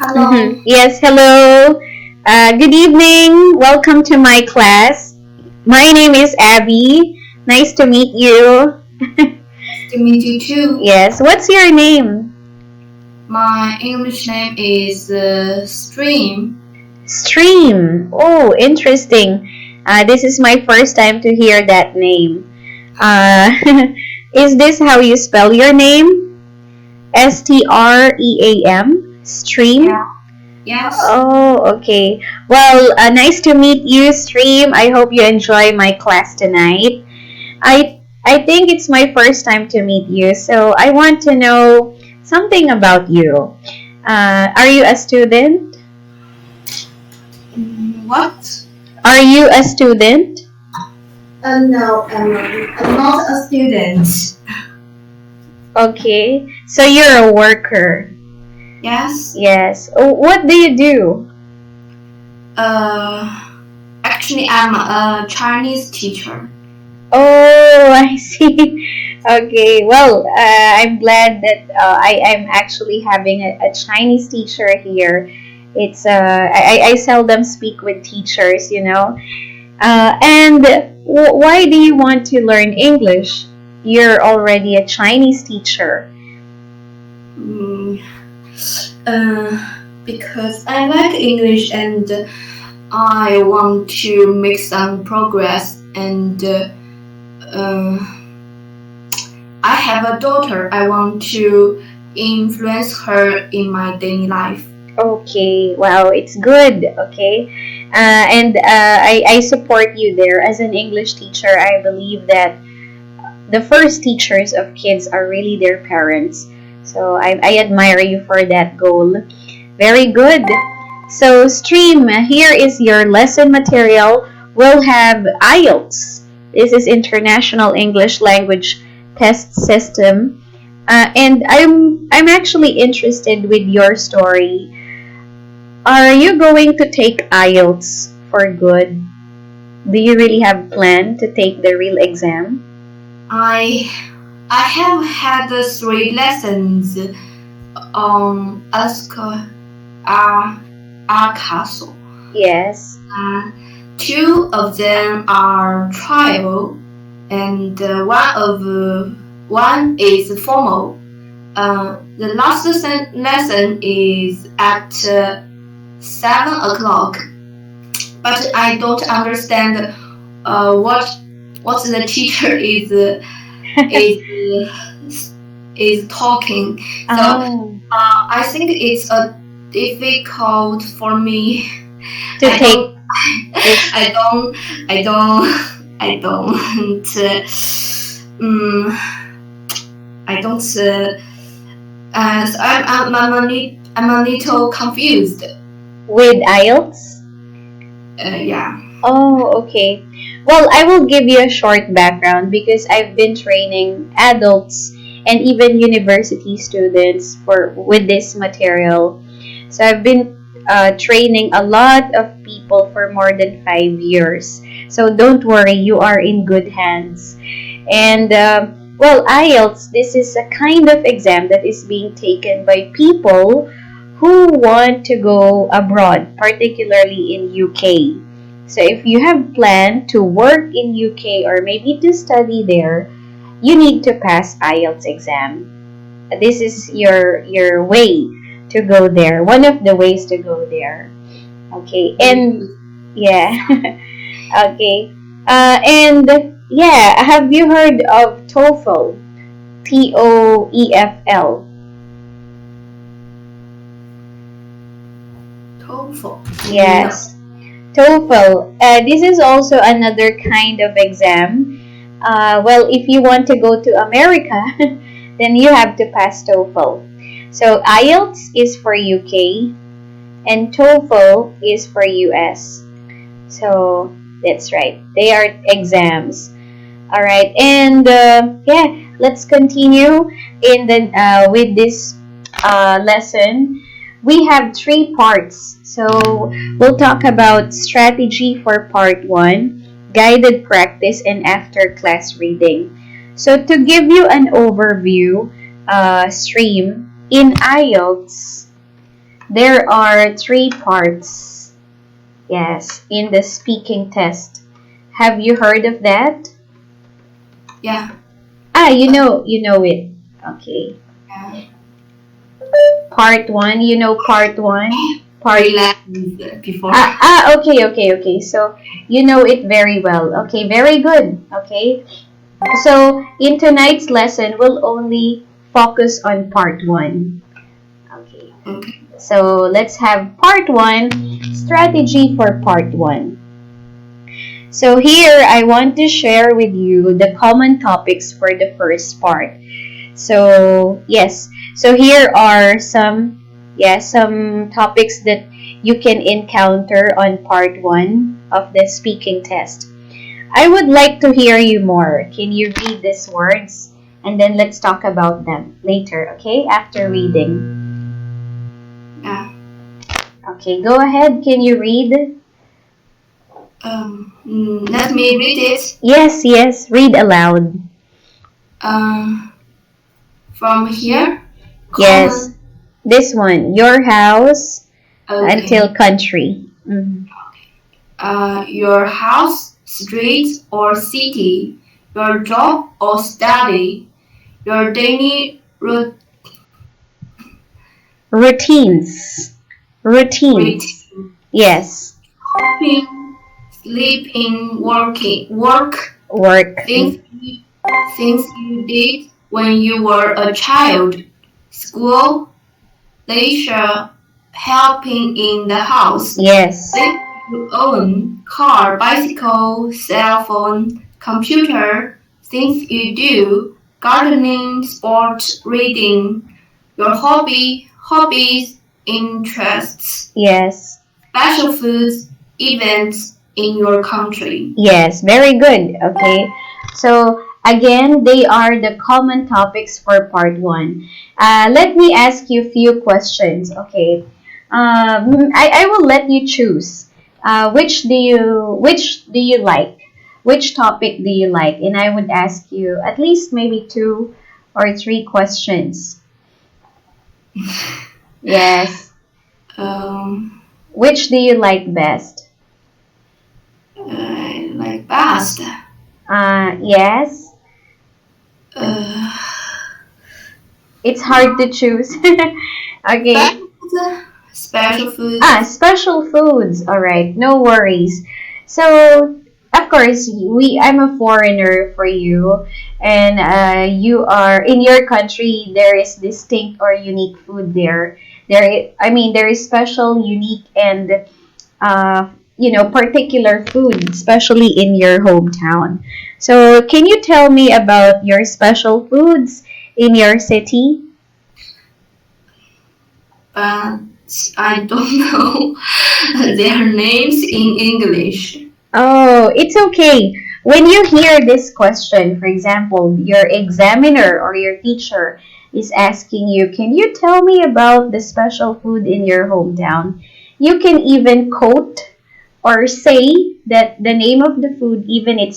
Hello. Yes, hello. Good evening. Welcome to my class. My name is Abby. Nice to meet you. Nice to meet you too. Yes, what's your name? My English name is Stream. Stream. Oh, interesting. This is my first time to hear that name. Uh, is this how you spell your name? Stream? Stream? Yeah. Yes. Oh, okay. Well, nice to meet you, Stream. I hope you enjoy my class tonight. I think it's my first time to meet you, so I want to know something about you. Are you a student? What? Are you a student? No, I'm not a student. Okay, so you're a worker. Yes. Yes. Oh, what do you do? Actually, I'm a Chinese teacher. Oh, I see. Okay, well, I'm glad that I'm actually having a Chinese teacher here. It's I seldom speak with teachers, you know. And why do you want to learn English? You're already a Chinese teacher. Mm, because I like English and I want to make some progress and I have a daughter. I want to influence her in my daily life. Okay, wow, it's good. Okay, and I support you there. As an English teacher, I believe that the first teachers of kids are really their parents. So I admire you for that goal. Very good. So, Stream, here is your lesson material. We'll have IELTS. This is International English Language Test System. And I'm actually interested with your story. Are you going to take IELTS for good? Do you really have plan to take the real exam? I have had 3 lessons on our castle. Yes. 2 of them are trial, and one is formal. The last lesson is at 7 o'clock, but I don't understand what the teacher is talking. So I think it's difficult for me to take. I don't. So I'm a little confused. With IELTS? Yeah. Oh, okay. Well, I will give you a short background because I've been training adults and even university students with this material. So I've been training a lot of people for more than 5 years. So don't worry, you are in good hands. And well, IELTS, this is a kind of exam that is being taken by people who want to go abroad, particularly in UK. So if you have planned to work in UK or maybe to study there, you need to pass IELTS exam. This is your way to go there. One of the ways to go there. Okay, and yeah, okay, and yeah, have you heard of TOEFL? TOEFL. TOEFL. Yes. TOEFL. This is also another kind of exam. Well, if you want to go to America, then you have to pass TOEFL. So IELTS is for UK and TOEFL is for US. So that's right. They are exams. All right, and yeah, let's continue in the with this lesson. We have 3 parts. So we'll talk about strategy for part 1, guided practice, and after class reading. So to give you an overview, Stream, in IELTS, There are three parts, yes, in the speaking test. Have you heard of that? Yeah. Ah, you know it. Okay. Yeah. Part one, you know part one? Part Relax before. okay. So you know it very well. Okay, very good. Okay. So in tonight's lesson, we'll only focus on part one. Okay. Okay. So let's have part one, strategy for part one. So here I want to share with you the common topics for the first part. So yes, so here are some topics that you can encounter on part one of the speaking test. I would like to hear you more. Can you read these words? And then let's talk about them later, okay? After reading. Yeah. Okay, go ahead. Can you read? Let me read it. Yes, read aloud. Um, from here. Yes, this one. Your house Okay. until country. Mhm. Your house, street, or city. Your job or study. Your daily Routines. Routines. Yes. shopping, sleeping, work. Work. Things you did when you were a child. School, leisure, helping in the house. Yes. Things you own, car, bicycle, cell phone, computer, things you do, gardening, sports, reading, your hobbies, interests, Yes. special foods, events in your country. Yes, very good. Okay. So, again, they are the common topics for part one. Let me ask you a few questions. Okay. I will let you choose. Which do you like? Which topic do you like? And I would ask you at least maybe two or three questions. Yes. Which do you like best? Like past. Yes. It's hard to choose. Okay. Special foods. Special foods. All right, no worries. So, of course, I'm a foreigner for you, and you are in your country. There is distinct or unique food there. There is special, unique, and particular food, especially in your hometown. So, can you tell me about your special foods in your city? But I don't know their names in English. Oh, it's okay. When you hear this question, for example, your examiner or your teacher is asking you, can you tell me about the special food in your hometown? You can even quote or say that the name of the food, even it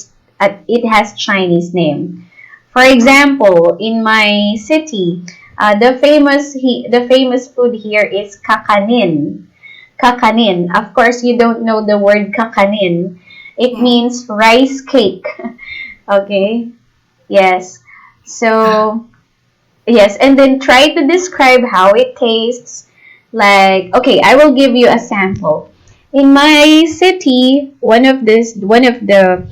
has Chinese name. For example, in my city, the famous food here is kakanin. Kakanin. Of course, you don't know the word kakanin. It means rice cake. Okay? Yes. So, yes, and then try to describe how it tastes. Like, okay, I will give you a sample. In my city, one of the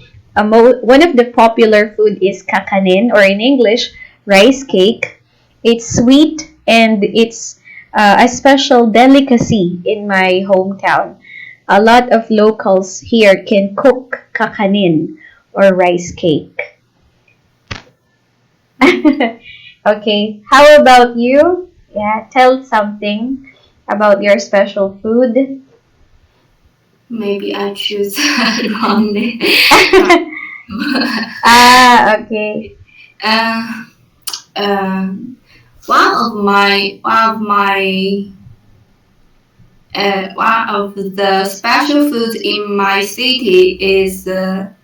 popular food is kakanin, or in English, rice cake. It's sweet and it's a special delicacy in my hometown. A lot of locals here can cook kakanin or rice cake. Okay, how about you? Yeah, tell something about your special food. Maybe I choose wrongly. Okay. Uh, one of the special foods in my city is I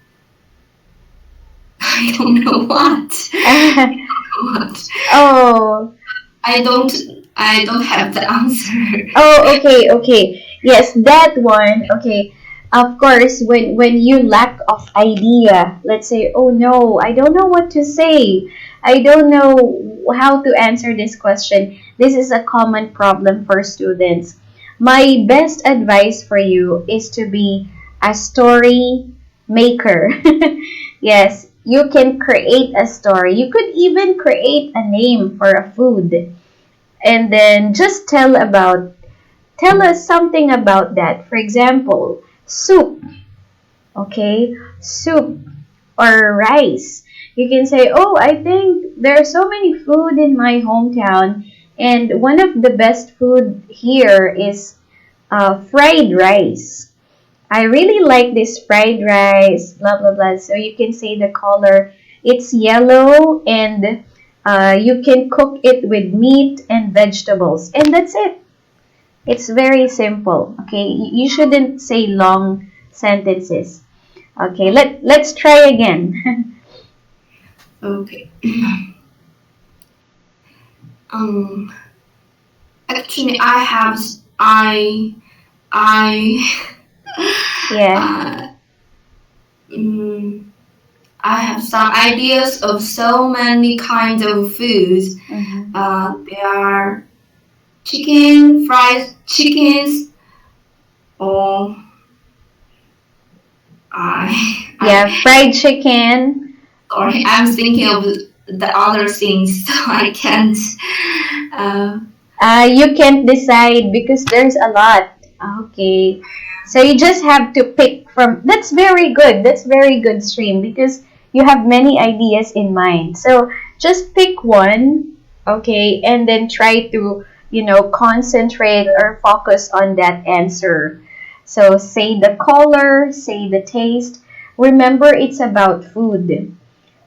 don't know what. Oh, I don't I don't have the answer. Oh, okay, okay. Yes, that one. Okay. Of course, when you lack of idea, let's say, oh no, I don't know what to say. I don't know how to answer this question. This is a common problem for students. My best advice for you is to be a story maker. Yes, you can create a story. You could even create a name for a food and then just tell us something about that. For example, soup, okay? Soup or rice. You can say, "Oh, I think there are so many food in my hometown, and one of the best food here is fried rice. I really like this fried rice, blah blah blah." So you can say the color, it's yellow, and you can cook it with meat and vegetables, and that's it. It's very simple. Okay, you shouldn't say long sentences. Okay, let's try again. Okay. Um. Actually, I Yeah. uh, mm, I have some ideas of so many kinds of foods. Hmm. There are chicken, fried chickens, or I Yeah, fried chicken. sorry, I'm thinking of the other things, so I can't. Uh, You can't decide because there's a lot. Okay. So you just have to pick from. That's very good. That's very good, stream, because you have many ideas in mind. So just pick one, okay, and then try to, concentrate or focus on that answer. So say the color, say the taste. Remember, it's about food.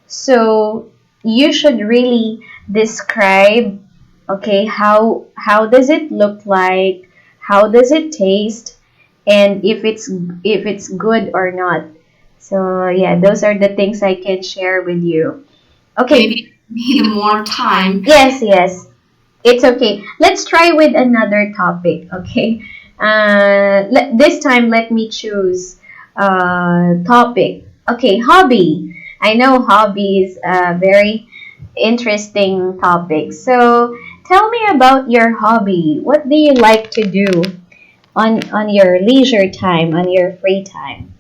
So you should really describe, okay, how does it look like, how does it taste, and if it's good or not. So yeah, those are the things I can share with you. Okay. maybe need more time. Yes, yes. It's okay. Let's try with another topic, okay? This time, let me choose topic. Okay, hobby. I know hobby is a very interesting topic. So, tell me about your hobby. What do you like to do on your leisure time, on your free time?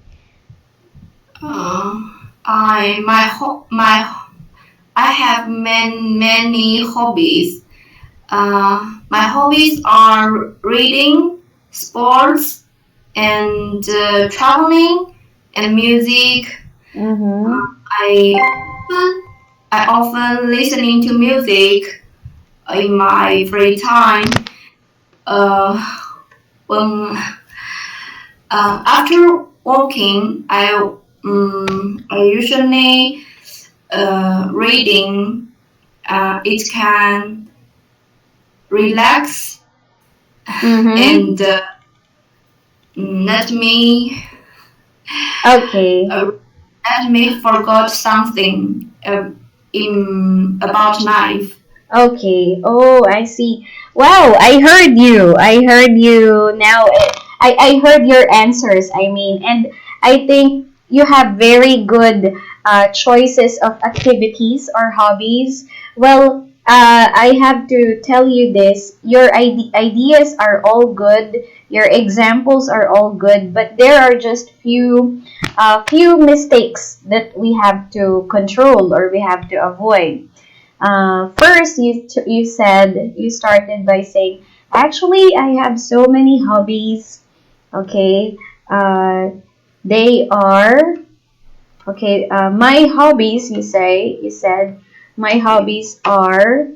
Uh, I my ho- my I have many hobbies. My hobbies are reading, sports, and traveling and music. Mm-hmm. I I often listening to music in my free time. Uh, when After working, I usually reading. It can relax Mm-hmm. and let me Okay. uh, let me forget something about life. Okay. Oh, I see. Wow, I heard you. I heard you now. I heard your answers, I mean, and I think you have very good choices of activities or hobbies. Well, I have to tell you this. Your ideas are all good. Your examples are all good, but there are just few mistakes that we have to control or we have to avoid. First, you said you started by saying, actually, I have so many hobbies. Okay, uh, they are okay. My hobbies, you said, my hobbies are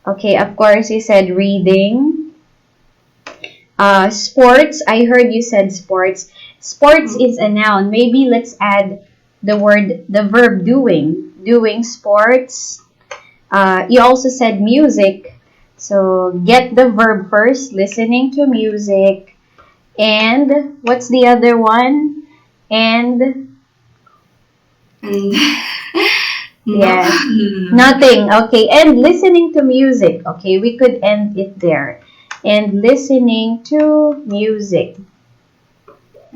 okay. Of course, you said reading, sports. I heard you said sports. Sports is a noun. Maybe let's add the verb doing. Doing sports. You also said music. So get the verb first, listening to music. And what's the other one? And And No, Yes. no. Nothing. Okay. And listening to music. Okay. We could end it there. And listening to music.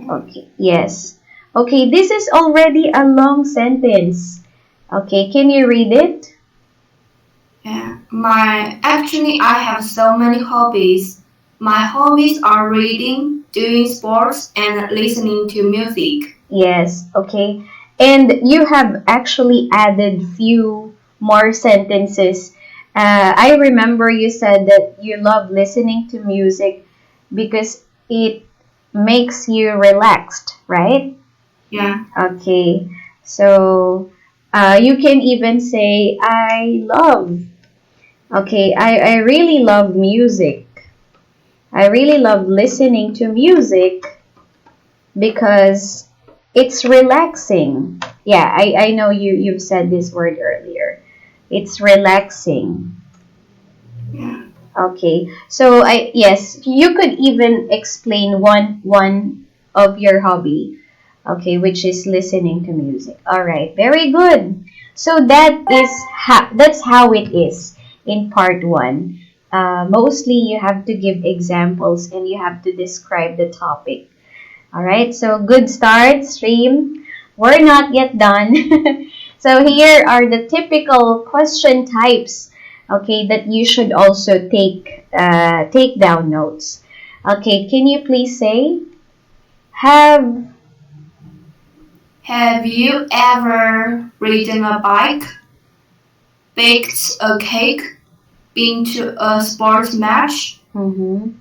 Okay. Yes. Okay. This is already a long sentence. Okay. Can you read it? Yeah. I have so many hobbies. My hobbies are reading, doing sports, and listening to music. Yes. Okay. And you have actually added few more sentences. I remember you said that you love listening to music because it makes you relaxed, right? Yeah. Okay. So you can even say, I love. Okay. I really love music. I really love listening to music because it's relaxing. Yeah, I know you've said this word earlier. It's relaxing. Yeah. Okay. So I yes, you could even explain one of your hobby. Okay, which is listening to music. All right. Very good. So that's how it is in part 1. Mostly you have to give examples and you have to describe the topic. All right, so good start, stream. We're not yet done. So here are the typical question types, okay, that you should also take down notes. Okay, can you please say have? Have you ever ridden a bike, baked a cake, been to a sports match? Mhm.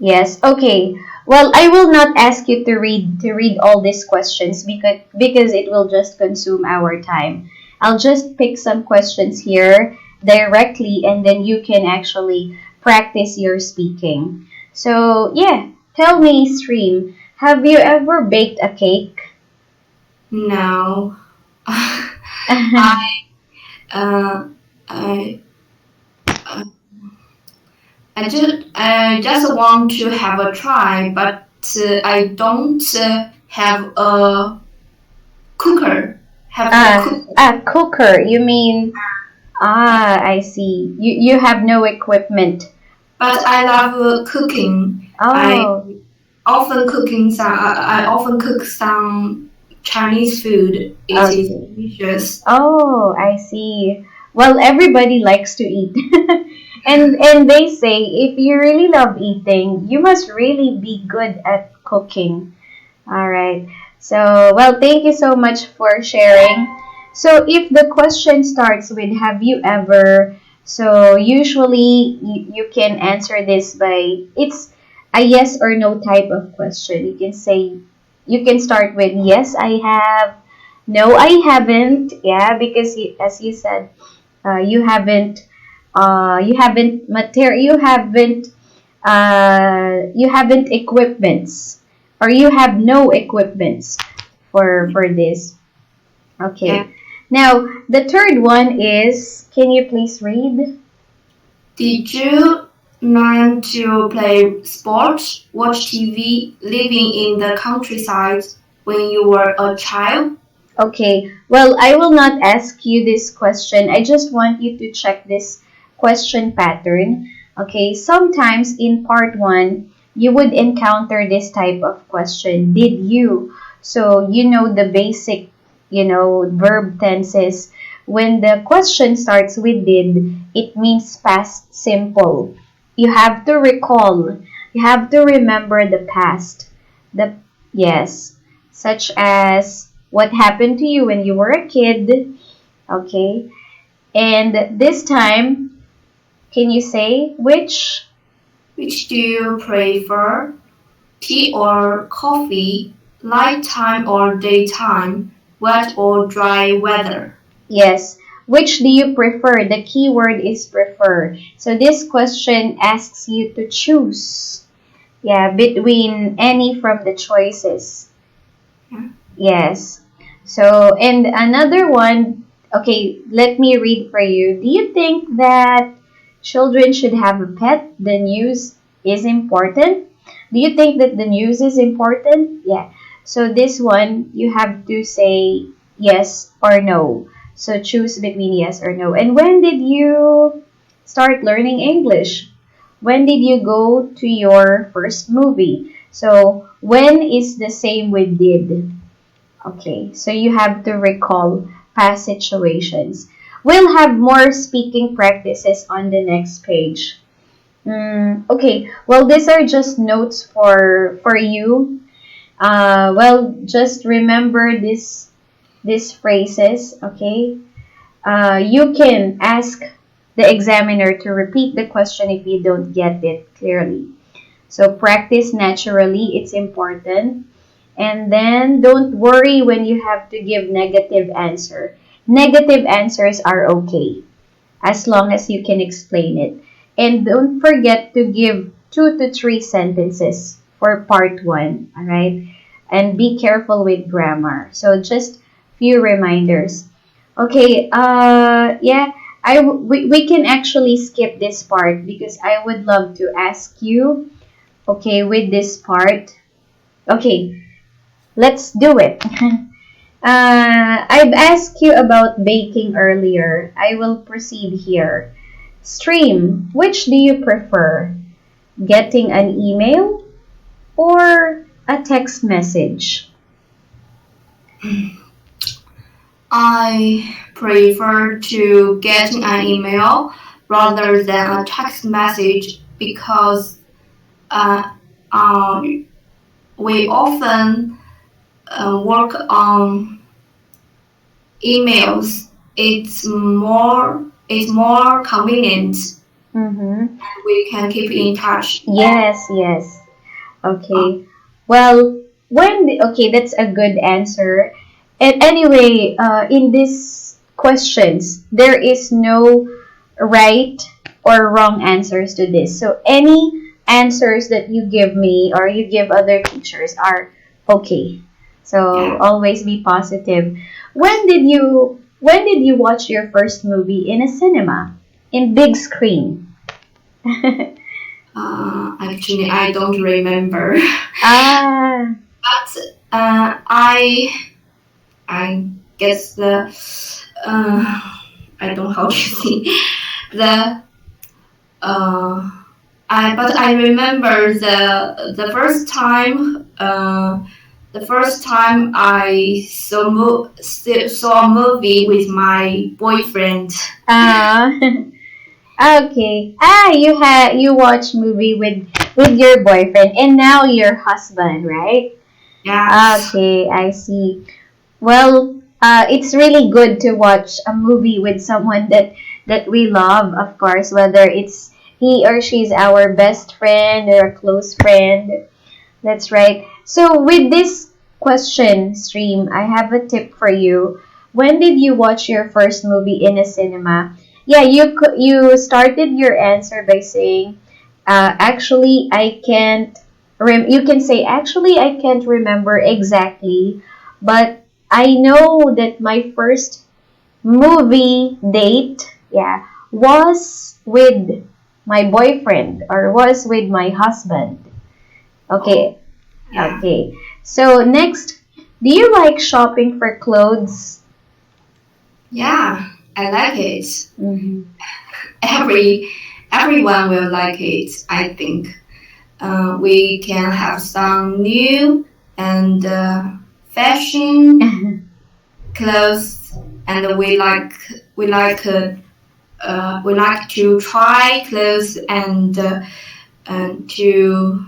Yes. Okay. Well, I will not ask you to read all these questions because it will just consume our time. I'll just pick some questions here directly and then you can actually practice your speaking. So, yeah, tell me, Stream, have you ever baked a cake? No. I uh, I uh, I just want to have a try, but I don't have a cooker. Have a cooker. Cooker. You mean I see. You have no equipment. But I love cooking. Oh, I often cook some Chinese food. It is okay. delicious. Oh, I see. Well, everybody likes to eat. And they say if you really love eating, you must really be good at cooking. All right. So, well, thank you so much for sharing. So, if the question starts with have you ever, so usually you can answer this by it's a yes or no type of question. You can start with yes, I have, no, I haven't. Yeah, because as you said, you haven't equipments or you have no equipments for this. Yeah. Okay. Now the third one is can you please read? Did you learn to play sports, watch TV, living in the countryside when you were a child? Okay. Well, I will not ask you this question. I just want you to check this question pattern. Okay. Sometimes in part 1, you would encounter this type of question. Did you? So, you know the basic, verb tenses. When the question starts with did, it means past simple. You have to recall. You have to remember the past. The yes, such as what happened to you when you were a kid. Okay. And this time, can you say which? Which do you prefer? Tea or coffee? Nighttime or daytime? Wet or dry weather? Yes. Which do you prefer? The key word is prefer. So this question asks you to choose. Yeah, between any from the choices. Yeah. Yes. So, and another one, okay, let me read for you. Do you think that children should have a pet? The news is important. Do you think that the news is important? Yeah. So, this one, you have to say yes or no. So choose between yes or no. And when did you start learning English? When did you go to your first movie? So when is the same with did. Okay, so you have to recall past situations. We'll have more speaking practices on the next page. Okay, well, these are just notes for you. Well, just remember these phrases. Okay, you can ask the examiner to repeat the question if you don't get it clearly. So practice naturally. It's important. And then don't worry when you have to give negative answer. Negative answers are okay as long as you can explain it. And don't forget to give 2 to 3 sentences for part 1, all right? And be careful with grammar. So just few reminders. Okay, yeah, we can actually skip this part because I would love to ask you, okay, with this part. Okay, let's do it. I've asked you about baking earlier. I will proceed here. Stream, which do you prefer? Getting an email or a text message? I prefer to getting an email rather than a text message because uh, uh, we often work on emails. It's more convenient. Mm-hmm. We can keep in touch. Yes, yes. Uh, Okay. Well, okay, that's a good answer. And anyway, in these questions, there is no right or wrong answers to this. So any answers that you give me or you give other teachers are okay. So yeah. always be positive. When did you watch your first movie in a cinema? In big screen? Actually, I don't remember. Ah, But I guess I don't know how to say the uh but I remember the first time I saw a movie with my boyfriend. ah. Okay. You watch movie with your boyfriend and now your husband, right? Yes. Okay, I see. Well, it's really good to watch a movie with someone that we love, of course, whether it's he or she's our best friend or a close friend. That's right. So with this question stream, I have a tip for you. When did you watch your first movie in a cinema? Yeah, you started your answer by saying, actually I can't. You can say actually I can't remember exactly, but I know that my first movie date, yeah, was with my boyfriend or was with my husband. Oh, Okay, yeah. okay. So next, do you like shopping for clothes? Yeah, I like it. Mm-hmm. Every everyone will like it, I think. We can have some new and fashion clothes, and we like to try clothes and to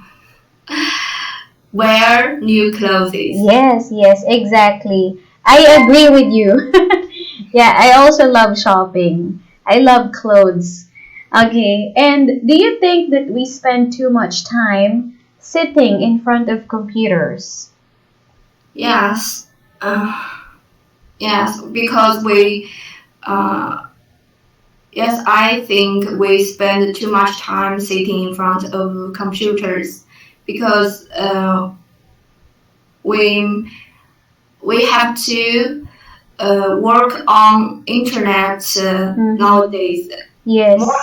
wear new clothes. Yes, yes, exactly. I agree with you. Yeah, I also love shopping. I love clothes. Okay, and do you think that we spend too much time sitting in front of computers? Yes, uh, yes, because uh, yes, I think we spend too much time sitting in front of computers because we we have to work on internet nowadays. Yes. More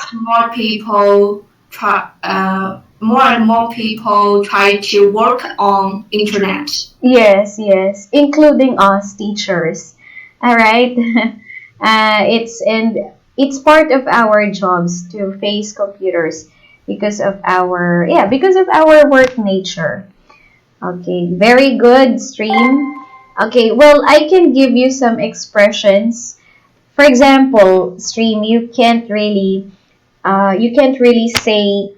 and more people try to work on internet. Yes, yes, including us teachers. All right. It's part of our jobs to face computers because of our work nature. Okay, very good, Stream. Okay, well, I can give you some expressions. For example, Stream, you can't really say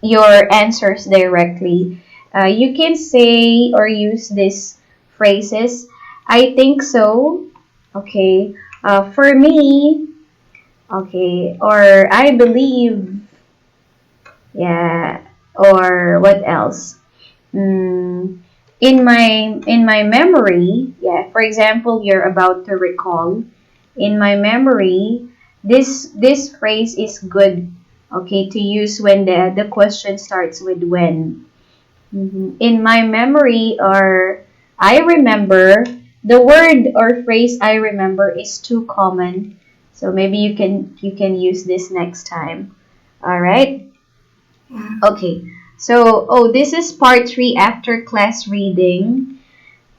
your answers directly. You can say or use these phrases. I think so. Okay. For me, okay, or I believe, yeah, or what else? Mm, in my memory, yeah. For example, you're about to recall. In my memory, this phrase is good. Okay, to use when the question starts with when. In my memory, or I remember, the word or phrase I remember is too common. So maybe you can use this next time. All right. Yeah. Okay. So, this is part 3 after class reading.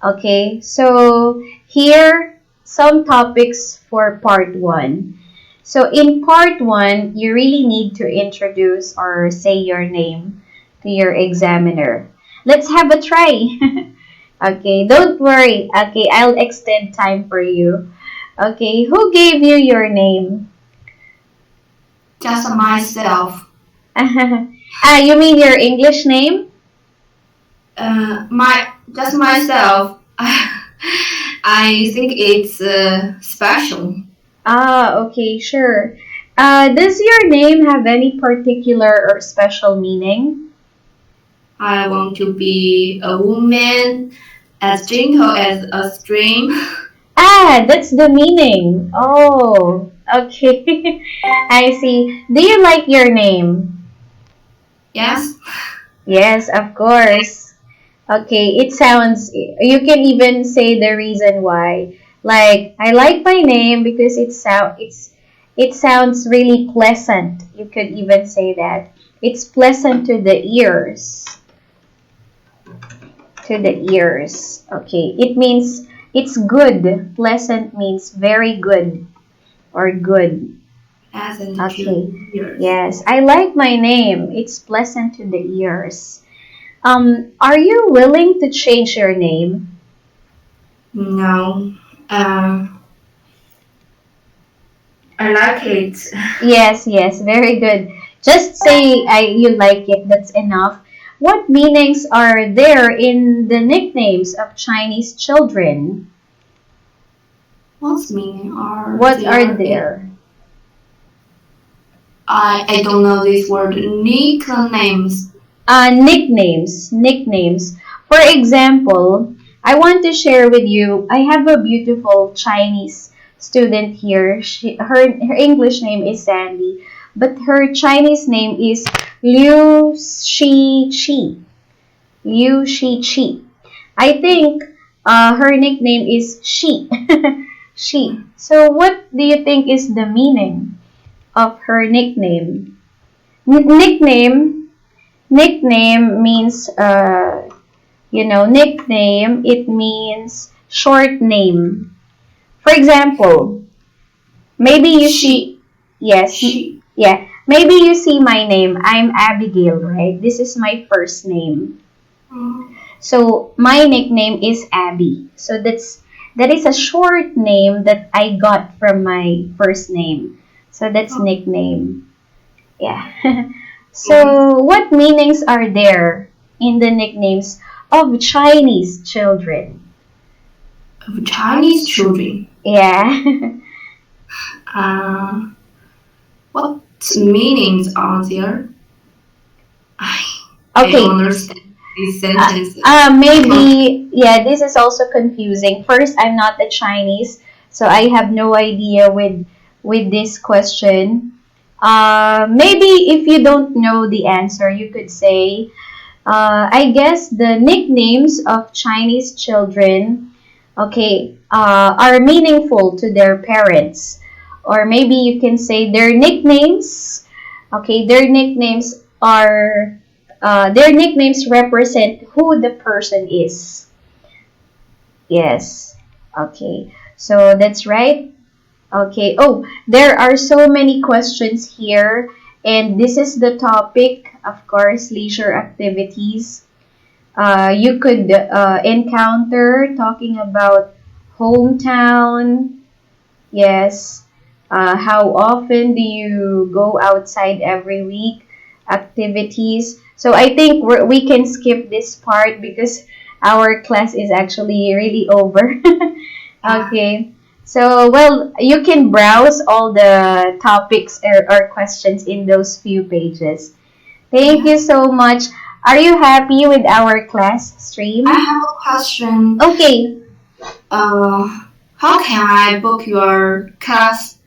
Okay. So, here some topics for part 1. So, in part 1, you really need to introduce or say your name to your examiner. Let's have a try. Okay, don't worry. Okay, I'll extend time for you. Okay, who gave you your name? Just myself. You mean your English name? Just myself. I think it's special. Okay, sure. Does your name have any particular or special meaning? I want to be a woman as gentle as a stream. That's the meaning. Oh, okay. I see. Do you like your name? Yes, Yes, of course. Okay, it sounds, you can even say the reason why. Like, I like my name because it sounds really pleasant. You could even say that. It's pleasant to the ears. To the ears. Okay, it means it's good. Pleasant means very good or good. pleasant Okay. to hear. Yes, I like my name. It's pleasant to the ears. Are you willing to change your name? No, uh, I like it. Yes, yes, very good. Just say you like it, that's enough. What meanings are there in the nicknames of Chinese children? What's meaning are What are there? there? I don't know this word. Nicknames. Nicknames. For example, I want to share with you, I have a beautiful Chinese student here. Her English name is Sandy, but her Chinese name is Liu Shi Chi. Liu Shi Chi. I think her nickname is She. She. So what do you think is the meaning of her nickname? Nickname means nickname, it means short name. For example, maybe you She. see, yes, She. yeah, maybe you see my name. I'm Abigail, right? This is my first name. Mm. So my nickname is Abby. So that is a short name that I got from my first name. So that's nickname. Yeah. So what meanings are there in the nicknames of Chinese children? Chinese children. Yeah. Uh, what meanings are there? I Okay. don't understand these sentences. Maybe, yeah, this is also confusing. First, I'm not a Chinese, so I have no idea with this question. Maybe if you don't know the answer, you could say, I guess the nicknames of Chinese children, okay, are meaningful to their parents. Or maybe you can say their nicknames represent who the person is. Yes. Okay. So that's right. Okay. Oh, there are so many questions here. And this is the topic, of course, leisure activities you could encounter talking about hometown. Yes. How often do you go outside every week? Activities. So I think we can skip this part because our class is actually really over. Yeah. Okay. So, well, you can browse all the topics or questions in those few pages. Thank Yeah. you so much. Are you happy with our class I stream? have a question. Okay. How can I book your class?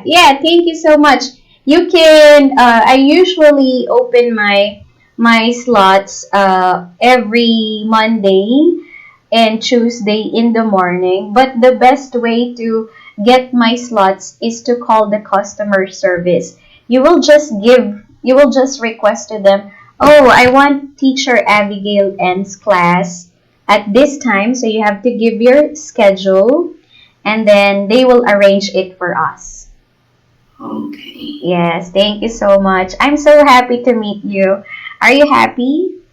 Yeah, thank you so much. You can I usually open my slots every Monday and Tuesday in the morning, but the best way to get my slots is to call the customer service. You will just request to them, "Oh, I want teacher Abigail N's class at this time," so you have to give your schedule and then they will arrange it for us. Okay. Yes, thank you so much. I'm so happy to meet you. Are you happy?